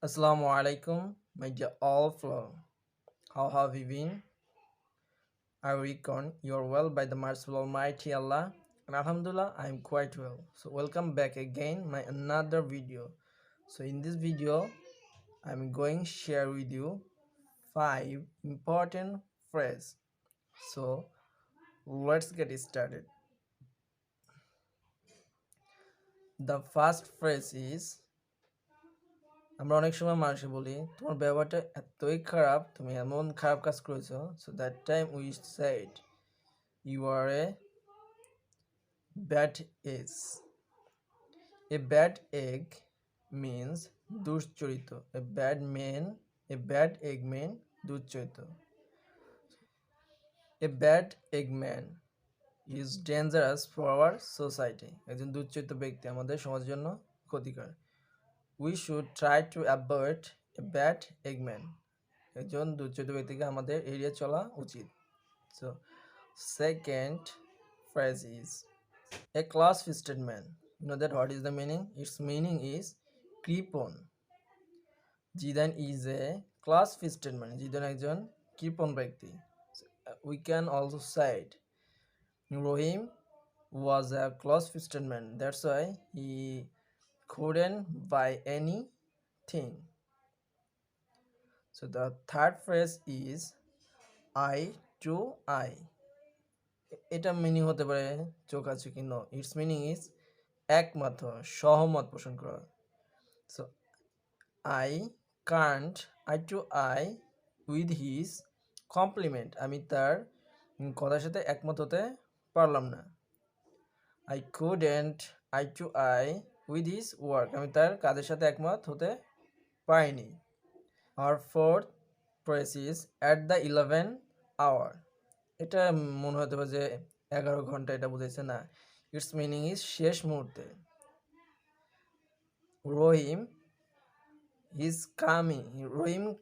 Assalamu alaikum, my dear all flow. How have you been? I reckon you're well by the merciful Almighty Allah, and Alhamdulillah, I am quite well. So welcome back again, my another video. So in this video, I'm going to share with you 5 important phrases. So let's get started. The first phrase is আমরা অনেক সময় মানুষে বলি তোমার ব্যবহারটা এতই খারাপ, তুমি এমন খারাপ কাজ করেছো, so that time we said you are a bad egg. A bad egg means দুশ্চরিত্র. A bad egg means দুশ্চরিত্র. A bad egg man is dangerous for our society. একজন দুশ্চরিত্র ব্যক্তি আমাদের সমাজের জন্য ক্ষতিকর. We should try to avoid a bad egg man. একজন দুশ্চরিত্র ব্যক্তিকে আমাদের এড়িয়ে চলা উচিত. So second phrase is a class-fisted man. You know that what is the meaning? Its meaning is creep on. Jidan is a class-fisted man. Jidan একজন কৃপণ ব্যক্তি. We can also say it. Rohim was a class-fisted man. That's why he couldn't buy anything. So the third phrase is eye to eye. এটা meaning হতে পারে চোখাচোখি. No, it's meaning is একমত, সহমত পোষণ করা. So I can't eye to eye with his compliment. আমি তার কথার সাথে একমত হতে পারলাম না. I couldn't eye to eye with his work. আমি তার কাজের সাথে একমত হতে পারিনি. আর fourth press is at the 11 hour. এটা মনে হতে পারে যে 11 ঘন্টা, এটা বুঝাইছে না. ইটস মিনিং ইজ শেষ মুহূর্তে. Rohim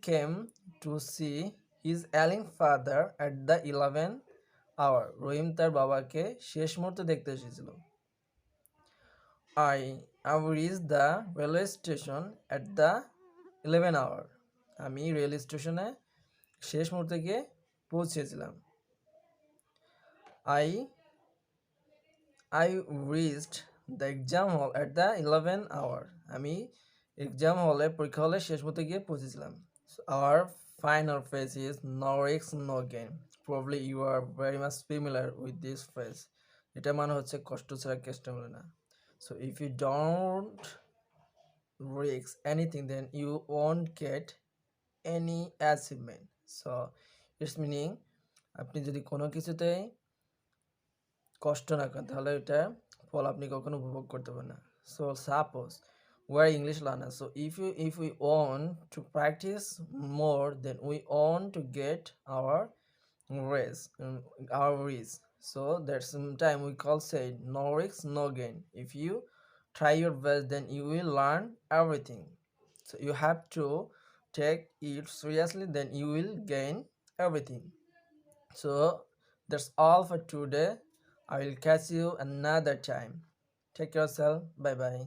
came to see his ailing father at the 11 hour. রহিম তার বাবাকে শেষ মুহূর্তে দেখতে এসেছিল. I reached the railway station at the 11 hour. আমি রেল স্টেশনে শেষ মুহূর্তে গিয়ে পৌঁছেছিলাম. I reached the exam hall at the 11 hour. আমি এক্সাম হলে, পরীক্ষা হলে শেষ মুহূর্তে গিয়ে পৌঁছেছিলাম. Our final phrase is no risk no gain. Probably you are very much familiar with this phrase. এটা মানে হচ্ছে কষ্ট ছাড়া কেষ্ট মেলে না. So if you don't risk anything, then you won't get any achievement. So its meaning, আপনি যদি কোনো কিছুতে কষ্ট না করেন তাহলে এটা ফল আপনি কখনো উপভোগ করতে পারবেন না. So suppose we are English learners, so if we want to practice more, then we want to get our raise. So that's time we call say no risk no gain. If you try your best, then you will learn everything. So you have to take it seriously, then you will gain everything. So that's all for today. I will catch you another time. Take care yourself. Bye bye.